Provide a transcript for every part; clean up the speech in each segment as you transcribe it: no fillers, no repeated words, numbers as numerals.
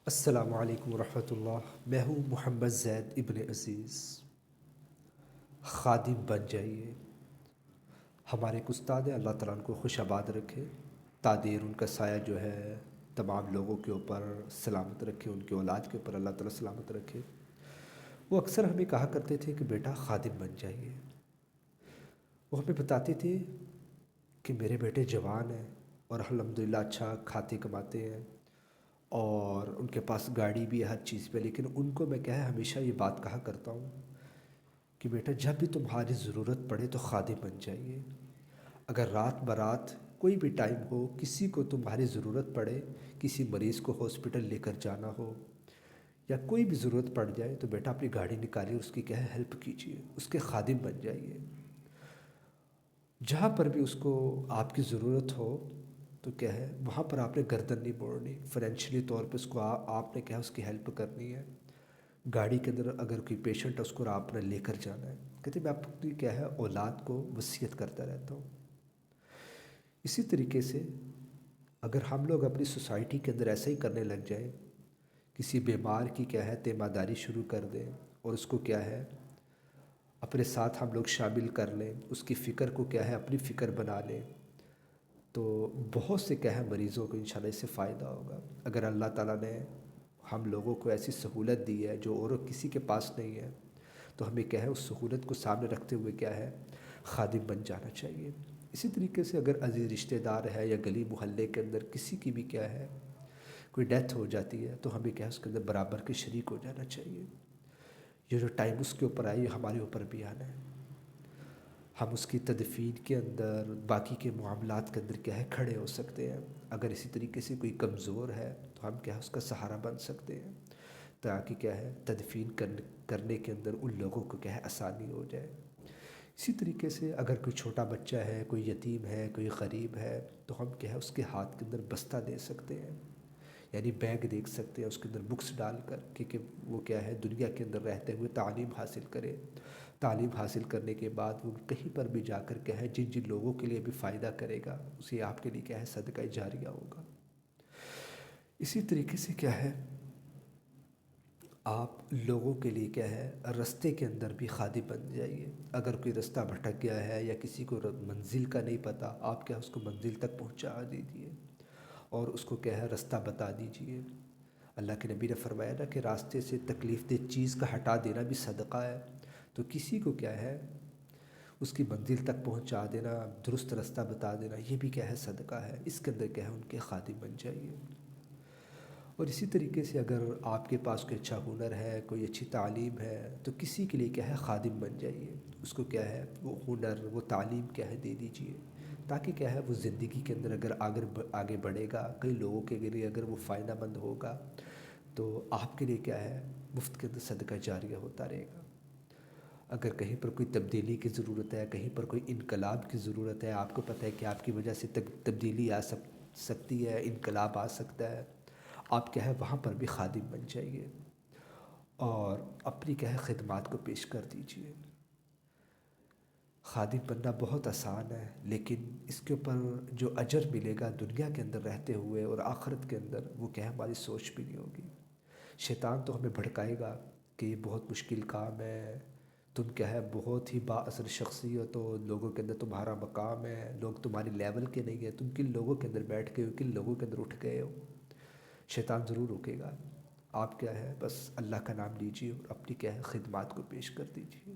السلام علیکم ورحمۃ اللہ۔ میں ہوں محمد زید ابن عزیز۔ خادم بن جائیے۔ ہمارے ایک استاد ہیں، اللہ تعالیٰ ان کو خوش آباد رکھے، تادیر ان کا سایہ جو ہے تمام لوگوں کے اوپر سلامت رکھے، ان کی اولاد کے اوپر اللہ تعالیٰ سلامت رکھے۔ وہ اکثر ہمیں کہا کرتے تھے کہ بیٹا خادم بن جائیے۔ وہ ہمیں بتاتے تھے کہ میرے بیٹے جوان ہیں اور الحمدللہ اچھا کھاتے کماتے ہیں اور ان کے پاس گاڑی بھی ہے، ہر چیز پہ، لیکن ان کو میں کیا ہے ہمیشہ یہ بات کہا کرتا ہوں کہ بیٹا جب بھی تمہاری ضرورت پڑے تو خادم بن جائیے۔ اگر رات برات کوئی بھی ٹائم ہو، کسی کو تمہاری ضرورت پڑے، کسی مریض کو ہاسپٹل لے کر جانا ہو یا کوئی بھی ضرورت پڑ جائے تو بیٹا اپنی گاڑی نکالیے، اس کی کیا ہے ہیلپ کیجیے، اس کے خادم بن جائیے۔ جہاں پر بھی اس کو آپ کی ضرورت ہو تو کیا ہے وہاں پر آپ نے گردن نہیں موڑنی، فائنینشلی طور پہ اس کو آپ نے کیا ہے اس کی ہیلپ کرنی ہے۔ گاڑی کے اندر اگر کوئی پیشنٹ ہے اس کو آپ نے لے کر جانا ہے۔ کہتے ہیں میں اپنی کیا ہے اولاد کو وصیت کرتا رہتا ہوں۔ اسی طریقے سے اگر ہم لوگ اپنی سوسائٹی کے اندر ایسا ہی کرنے لگ جائیں، کسی بیمار کی کیا ہے تیمارداری شروع کر دیں اور اس کو کیا ہے اپنے ساتھ ہم لوگ شامل کر لیں، اس کی فکر کو کیا ہے اپنی فکر بنا لیں، تو بہت سے کیا ہے مریضوں کو انشاءاللہ اس سے فائدہ ہوگا۔ اگر اللہ تعالیٰ نے ہم لوگوں کو ایسی سہولت دی ہے جو اور کسی کے پاس نہیں ہے تو ہمیں کیا ہے اس سہولت کو سامنے رکھتے ہوئے کیا ہے خادم بن جانا چاہیے۔ اسی طریقے سے اگر عزیز رشتہ دار ہے یا گلی محلے کے اندر کسی کی بھی کیا ہے کوئی ڈیتھ ہو جاتی ہے تو ہمیں کیا ہے اس کے اندر برابر کے شریک ہو جانا چاہیے۔ یہ جو ٹائم اس کے اوپر آئی ہمارے اوپر بھی آنا ہے، ہم اس کی تدفین کے اندر باقی کے معاملات کے اندر کیا ہے کھڑے ہو سکتے ہیں۔ اگر اسی طریقے سے کوئی کمزور ہے تو ہم کیا ہے اس کا سہارا بن سکتے ہیں تاکہ کیا ہے تدفین کرنے کے اندر ان لوگوں کو کیا ہے آسانی ہو جائے۔ اسی طریقے سے اگر کوئی چھوٹا بچہ ہے، کوئی یتیم ہے، کوئی غریب ہے تو ہم کیا ہے اس کے ہاتھ کے اندر بستہ دے سکتے ہیں، یعنی بیگ دیکھ سکتے ہیں اس کے اندر بکس ڈال کر کہ وہ کیا ہے دنیا کے اندر رہتے ہوئے تعلیم حاصل کرے۔ تعلیم حاصل کرنے کے بعد وہ کہیں پر بھی جا کر کیا ہے جن جن لوگوں کے لیے بھی فائدہ کرے گا اسے آپ کے لیے کیا ہے صدقہ جاریہ ہوگا۔ اسی طریقے سے کیا ہے آپ لوگوں کے لیے کیا ہے رستے کے اندر بھی خادم بن جائیے۔ اگر کوئی رستہ بھٹک گیا ہے یا کسی کو منزل کا نہیں پتہ، آپ کیا اس کو منزل تک پہنچا دیجیے اور اس کو کیا ہے رستہ بتا دیجیے۔ اللہ کے نبی نے فرمایا نا کہ راستے سے تکلیف دہ چیز کا ہٹا دینا بھی صدقہ ہے، تو کسی کو کیا ہے اس کی منزل تک پہنچا دینا، درست رستہ بتا دینا، یہ بھی کیا ہے صدقہ ہے۔ اس کے اندر کیا ہے ان کے خادم بن جائیے۔ اور اسی طریقے سے اگر آپ کے پاس کوئی اچھا ہنر ہے، کوئی اچھی تعلیم ہے تو کسی کے لیے کیا ہے خادم بن جائیے۔ اس کو کیا ہے وہ ہنر، وہ تعلیم کیا ہے دے دیجیے تاکہ کیا ہے وہ زندگی کے اندر اگر آگے بڑھے گا، کئی لوگوں کے لیے اگر وہ فائدہ مند ہوگا تو آپ کے لیے کیا ہے مفت کے اندر صدقہ جاریہ ہوتا رہے گا۔ اگر کہیں پر کوئی تبدیلی کی ضرورت ہے، کہیں پر کوئی انقلاب کی ضرورت ہے، آپ کو پتہ ہے کہ آپ کی وجہ سے تبدیلی آ سکتی ہے، انقلاب آ سکتا ہے، آپ کیا ہے وہاں پر بھی خادم بن جائیے اور اپنی کیا ہے خدمات کو پیش کر دیجیے۔ خادم بننا بہت آسان ہے لیکن اس کے اوپر جو اجر ملے گا دنیا کے اندر رہتے ہوئے اور آخرت کے اندر وہ کیا ہے ہماری سوچ بھی نہیں ہوگی۔ شیطان تو ہمیں بھڑکائے گا کہ یہ بہت مشکل کام ہے، تم کیا ہے بہت ہی با اثر شخصیت ہو، لوگوں کے اندر تمہارا مقام ہے، لوگ تمہاری لیول کے نہیں ہیں، تم کن لوگوں کے اندر بیٹھ گئے ہو، کن لوگوں کے اندر اٹھ گئے ہو۔ شیطان ضرور روکے گا۔ آپ کیا ہے بس اللہ کا نام لیجیے اور اپنی کیا ہے خدمات کو پیش کر دیجیے۔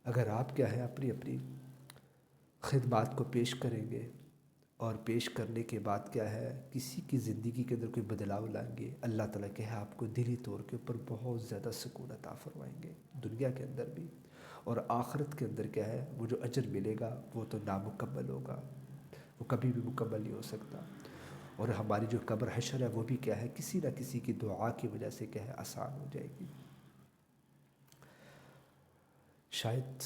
اگر آپ کیا ہے اپنی خدمات کو پیش کریں گے اور پیش کرنے کے بعد کیا ہے کسی کی زندگی کے اندر کوئی بدلاؤ لائیں گے، اللہ تعالیٰ کیا ہے آپ کو دلی طور کے اوپر بہت زیادہ سکون عطا فرمائیں گے، دنیا کے اندر بھی اور آخرت کے اندر کیا ہے وہ جو اجر ملے گا وہ تو نامکمل ہوگا، وہ کبھی بھی مکمل نہیں ہو سکتا۔ اور ہماری جو قبر حشر ہے وہ بھی کیا ہے کسی نہ کسی کی دعا کی وجہ سے کیا ہے آسان ہو جائے گی۔ شاید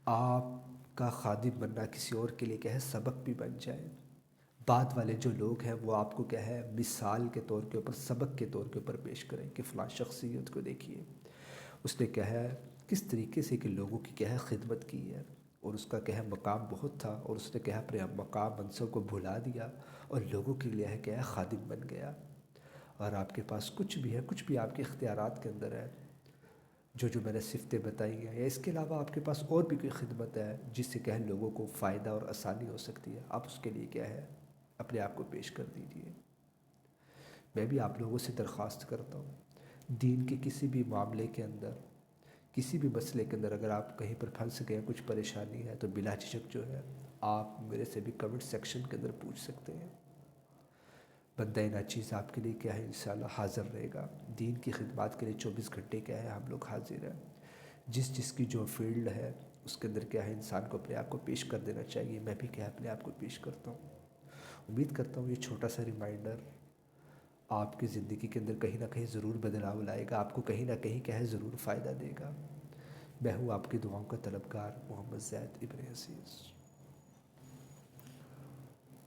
آپ کا خادم بننا کسی اور کے لیے کیا ہے سبق بھی بن جائے۔ بعد والے جو لوگ ہیں وہ آپ کو کیا ہے مثال کے طور کے اوپر، سبق کے طور کے اوپر پیش کریں کہ فلاں شخصیت کو دیکھیے، اس نے کیا ہے کس طریقے سے کہ لوگوں کی کیا ہے خدمت کی ہے اور اس کا کیا ہے مقام بہت تھا اور اس نے کیا ہے اپنے مقام منصب کو بھلا دیا اور لوگوں کے لیے کیا ہے خادم بن گیا۔ اور آپ کے پاس کچھ بھی ہے، کچھ بھی آپ کے اختیارات کے اندر ہے، جو میں نے صفتیں بتائی ہیں، یا اس کے علاوہ آپ کے پاس اور بھی کوئی خدمت ہے جس سے کہ لوگوں کو فائدہ اور آسانی ہو سکتی ہے، آپ اس کے لیے کیا ہے اپنے آپ کو پیش کر دیجئے۔ میں بھی آپ لوگوں سے درخواست کرتا ہوں، دین کے کسی بھی معاملے کے اندر، کسی بھی مسئلے کے اندر اگر آپ کہیں پر پھنس گئے، کچھ پریشانی ہے، تو بلا جھجک جو ہے آپ میرے سے بھی کمنٹ سیکشن کے اندر پوچھ سکتے ہیں۔ بندہ ناچیز آپ کے لیے کیا ہے انشاءاللہ حاضر رہے گا۔ دین کی خدمات کے لیے 24 گھنٹے کیا ہے ہم لوگ حاضر ہیں۔ جس کی جو فیلڈ ہے اس کے اندر کیا ہے انسان کو اپنے آپ کو پیش کر دینا چاہیے، میں بھی کیا ہے اپنے آپ کو پیش کرتا ہوں۔ امید کرتا ہوں یہ چھوٹا سا ریمائنڈر آپ کی زندگی کے اندر کہیں نہ کہیں ضرور بدلاؤ لائے گا، آپ کو کہیں نہ کہیں کیا ہے ضرور فائدہ دے گا۔ میں ہوں آپ کی دعاؤں کا طلبگار محمد زید ابن عزیز۔